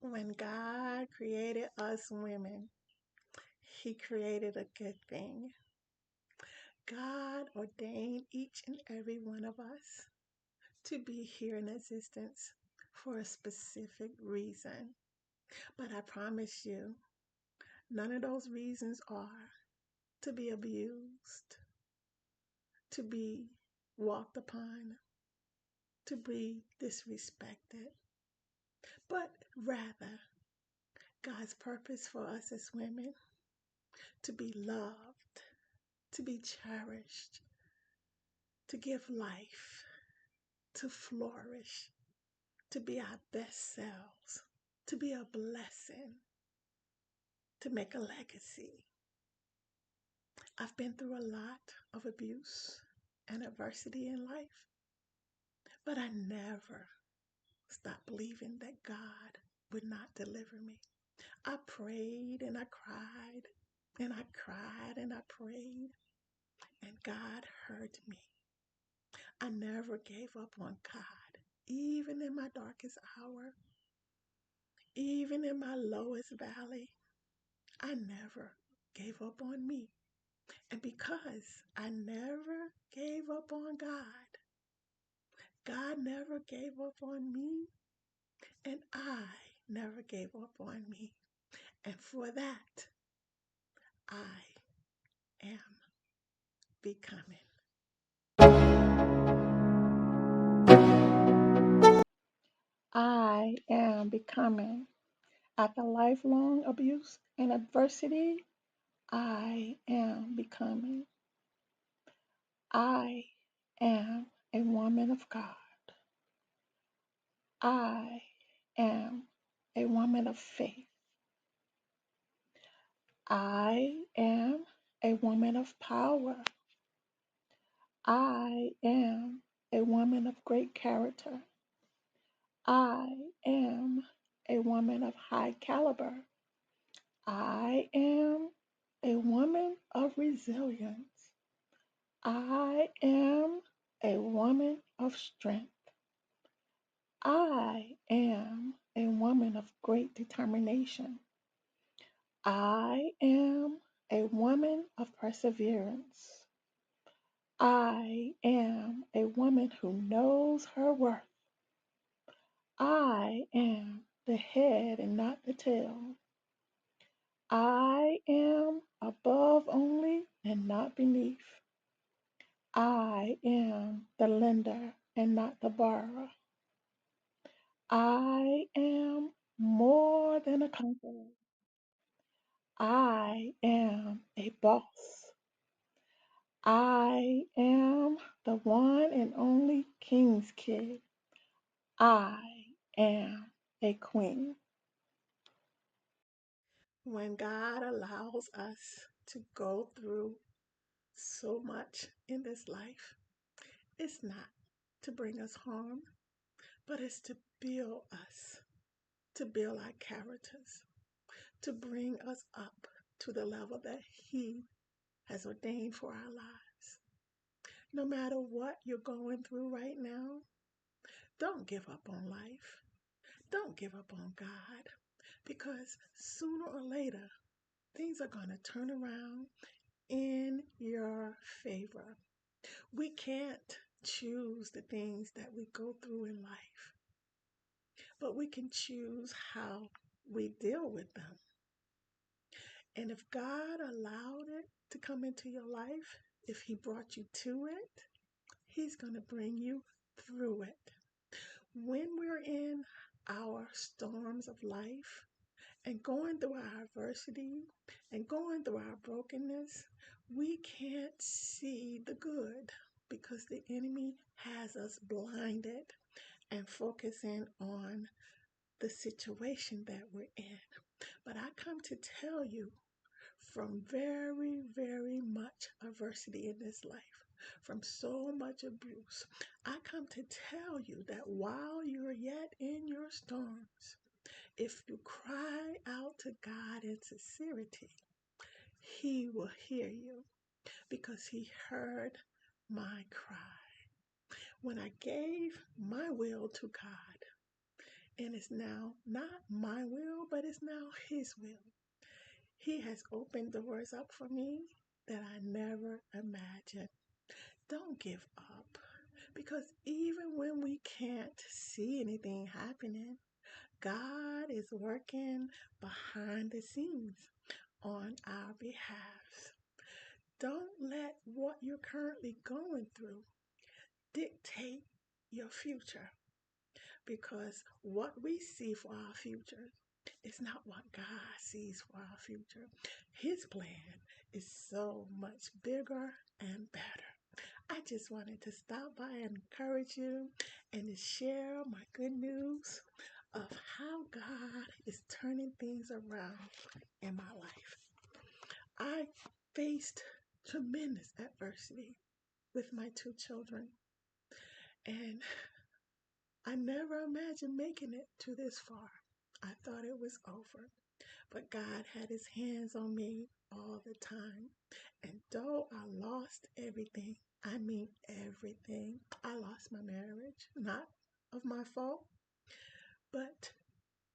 When God created us women, He created a good thing. God ordained each and every one of us to be here in existence for a specific reason. But I promise you, none of those reasons are to be abused, to be walked upon, to be disrespected, but rather God's purpose for us as women to be loved, to be cherished, to give life, to flourish, to be our best selves, to be a blessing, to make a legacy. I've been through a lot of abuse and adversity in life, but I never stopped believing that God would not deliver me. I prayed and I cried and I cried and I prayed, and God heard me. I never gave up on God, even in my darkest hour, even in my lowest valley. I never gave up on me. And because I never gave up on God, God never gave up on me, and I never gave up on me. And for that, I am becoming. I am becoming. After lifelong abuse and adversity, I am becoming. I am a woman of God. I am a woman of faith. I am a woman of power. I am a woman of great character. I am a woman of high caliber. I am a woman of resilience. I am a woman of strength. I am a woman of great determination. I am a woman of perseverance. I am a woman who knows her worth. I am the head and not the tail. I am above only and not beneath. I am the lender and not the borrower. I am more than a conqueror. I am a boss. I am the one and only king's kid. I am a queen. When God allows us to go through so much in this life, it's not to bring us harm, but it's to build us, to build our characters, to bring us up to the level that He has ordained for our lives. No matter what you're going through right now, don't give up on life. Don't give up on God, because sooner or later, things are going to turn around in your favor. We can't choose the things that we go through in life, but we can choose how we deal with them. And if God allowed it to come into your life, if He brought you to it, He's going to bring you through it. When we're in our storms of life and going through our adversity and going through our brokenness, we can't see the good because the enemy has us blinded and focusing on the situation that we're in. But I come to tell you, from very, very much adversity in this life, from so much abuse, I come to tell you that while you're yet in your storms, if you cry out to God in sincerity, He will hear you because He heard my cry. When I gave my will to God And it's now not my will, but it's now His will. He has opened doors up for me that I never imagined. Don't give up because even when we can't see anything happening, God is working behind the scenes on our behalf. Don't let what you're currently going through dictate your future because what we see for our future is not what God sees for our future. His plan is so much bigger and better. I just wanted to stop by and encourage you and to share my good news of how God is turning things around in my life. I faced tremendous adversity with my two children, and I never imagined making it to this far. I thought it was over, but God had His hands on me all the time. And though I lost everything, I mean everything, I lost my marriage, not of my fault, but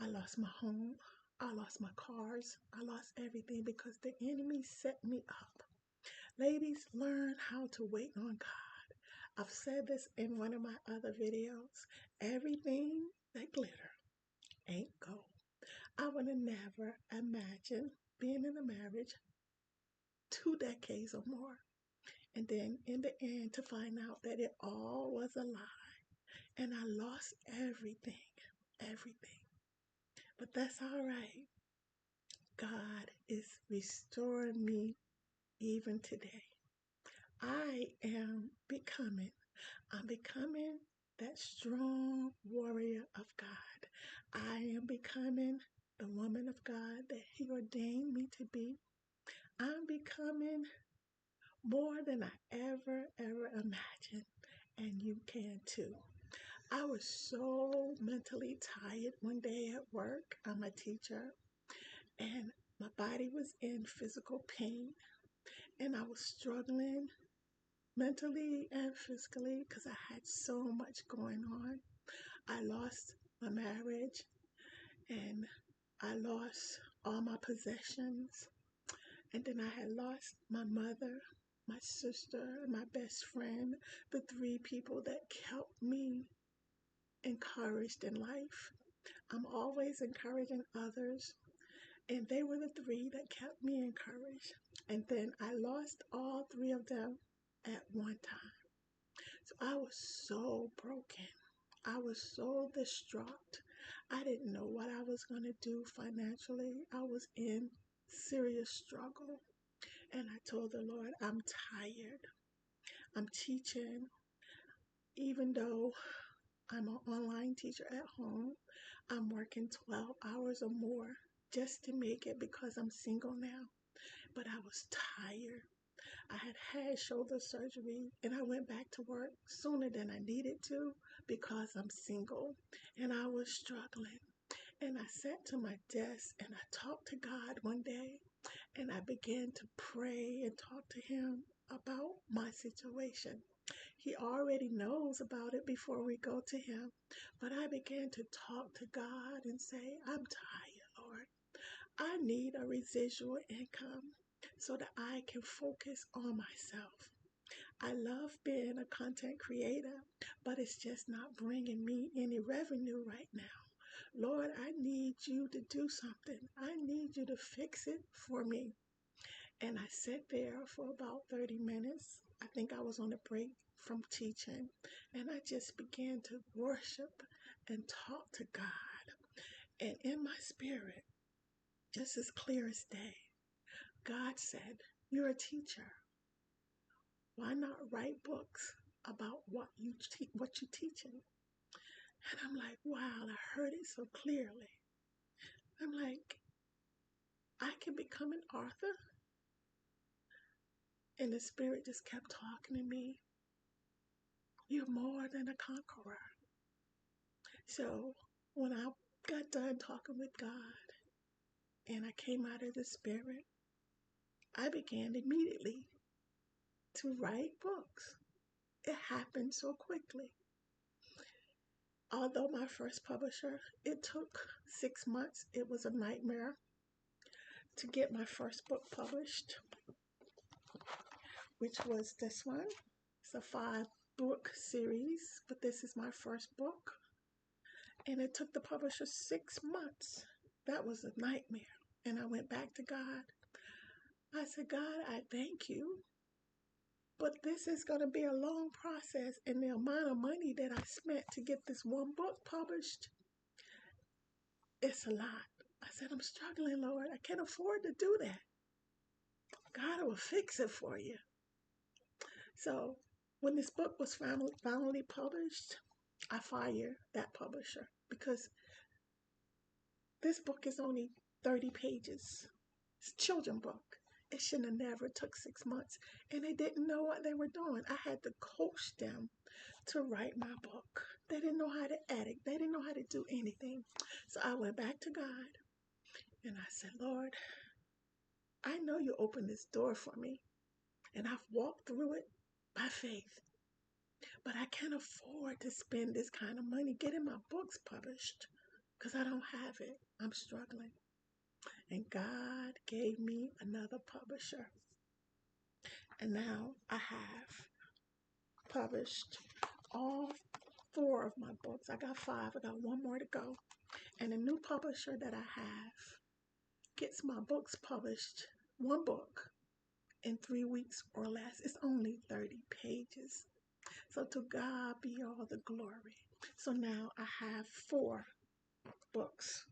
I lost my home, I lost my cars, I lost everything because the enemy set me up. Ladies, learn how to wait on God. I've said this in one of my other videos. Everything that glitter ain't gold. I would have never imagined being in a marriage 2 decades or more. And then in the end to find out that it all was a lie. And I lost everything. Everything. But that's all right. God is restoring me even today. I'm becoming that strong warrior of God. I am becoming the woman of God that He ordained me to be. I'm becoming more than I ever imagined. And you can too. I was so mentally tired one day at work. I'm a teacher, and my body was in physical pain, and I was struggling mentally and physically because I had so much going on. I lost my marriage, and I lost all my possessions, and then I had lost my mother, my sister, my best friend, the three people that kept me encouraged in life. I'm always encouraging others, and they were the three that kept me encouraged. And then I lost all three of them at one time. So I was so broken. I was so distraught. I didn't know what I was going to do financially. I was in serious struggle. And I told the Lord, I'm tired. I'm teaching, even though I'm an online teacher at home. I'm working 12 hours or more just to make it because I'm single now. But I was tired. I had shoulder surgery and I went back to work sooner than I needed to because I'm single and I was struggling. And I sat to my desk and I talked to God one day and I began to pray and talk to Him about my situation. He already knows about it before we go to Him. But I began to talk to God and say, I'm tired, Lord. I need a residual income so that I can focus on myself. I love being a content creator, but it's just not bringing me any revenue right now. Lord, I need you to do something. I need you to fix it for me. And I sat there for about 30 minutes. I think I was on a break from teaching. And I just began to worship and talk to God. And in my spirit, just as clear as day, God said, you're a teacher. Why not write books about what you're teaching? And I'm like, wow, I heard it so clearly. I'm like, I can become an author? And the Spirit just kept talking to me. You're more than a conqueror. So when I got done talking with God and I came out of the Spirit, I began immediately to write books. It happened so quickly. Although my first publisher, it took 6 months. It was a nightmare to get my first book published, which was this one. It's a 5 book series, but this is my first book. And it took the publisher 6 months. That was a nightmare. And I went back to God. I said, God, I thank you, but this is going to be a long process. And the amount of money that I spent to get this one book published, it's a lot. I said, I'm struggling, Lord. I can't afford to do that. God will fix it for you. So when this book was finally published, I fired that publisher because this book is only 30 pages. It's a children's book. It shouldn't have never took 6 months. And they didn't know what they were doing. I had to coach them to write my book. They didn't know how to edit. They didn't know how to do anything. So I went back to God and I said, Lord, I know you opened this door for me. And I've walked through it by faith. But I can't afford to spend this kind of money getting my books published because I don't have it. I'm struggling. And God gave me another publisher. And now I have published all 4 of my books. I got 5. I got one more to go. And the new publisher that I have gets my books published, one book, in 3 weeks or less. It's only 30 pages. So to God be all the glory. So now I have 4 books.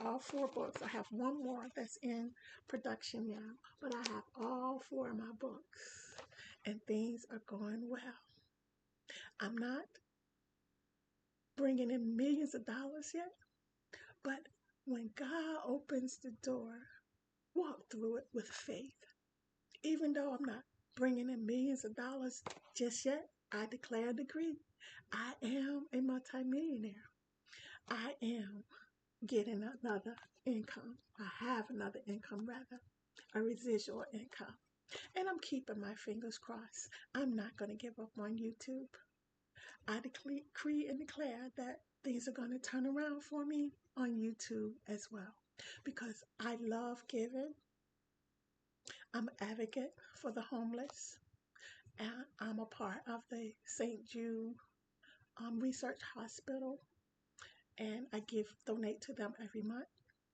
All 4 books. I have one more that's in production now, but I have all 4 of my books, and things are going well. I'm not bringing in millions of dollars yet, but when God opens the door, walk through it with faith. Even though I'm not bringing in millions of dollars just yet, I declare and decree, I am a multimillionaire. I am getting another income. I have another income, rather, a residual income. And I'm keeping my fingers crossed. I'm not going to give up on YouTube. I decree and declare that things are going to turn around for me on YouTube as well because I love giving. I'm an advocate for the homeless, and I'm a part of the St. Jude Research Hospital, and I donate to them every month.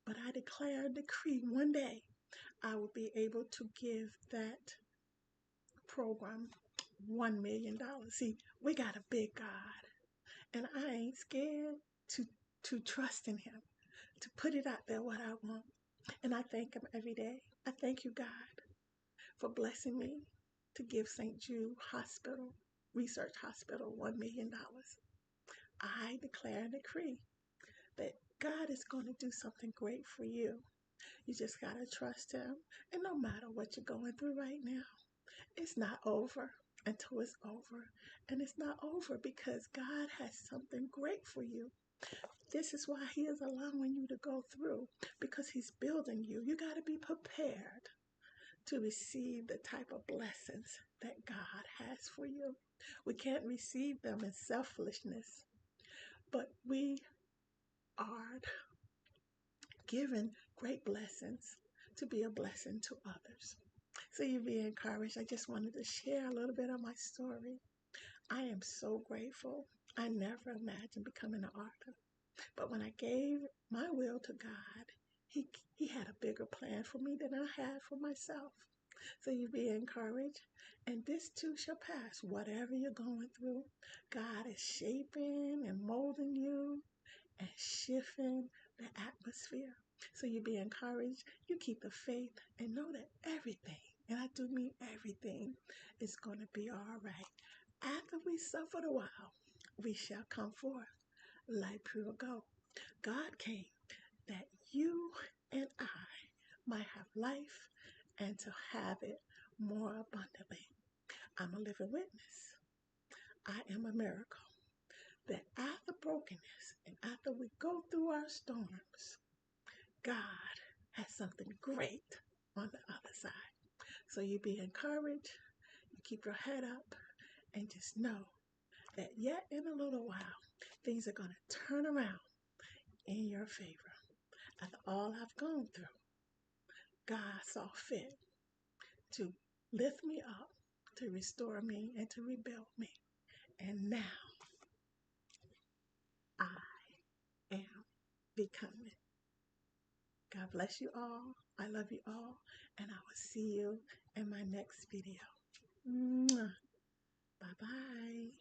But I declare and decree one day I will be able to give that program $1 million. See, we got a big God, and I ain't scared to trust in Him, to put it out there what I want. And I thank Him every day. I thank you, God, for blessing me to give St. Jude Hospital, Research Hospital, $1 million. I declare and decree that God is going to do something great for you. You just got to trust Him. And no matter what you're going through right now, it's not over until it's over. And it's not over because God has something great for you. This is why He is allowing you to go through, because He's building you. You got to be prepared to receive the type of blessings that God has for you. We can't receive them in selfishness, but we are given great blessings to be a blessing to others. So you be encouraged. I just wanted to share a little bit of my story. I am so grateful. I never imagined becoming an author. But when I gave my will to God, he had a bigger plan for me than I had for myself. So you be encouraged. And this too shall pass. Whatever you're going through, God is shaping and molding you and shifting the atmosphere. So you be encouraged. You keep the faith and know that everything, and I do mean everything, is going to be all right. After we suffered a while, we shall come forth like pure gold. God came that you and I might have life and to have it more abundantly. I'm a living witness. I am a miracle. That after brokenness and after we go through our storms, God has something great on the other side. So you be encouraged, you keep your head up, and just know that yet in a little while, things are going to turn around in your favor. After all I've gone through, God saw fit to lift me up, to restore me, and to rebuild me. And now I am becoming. God bless you all. I love you all. And I will see you in my next video. Bye bye.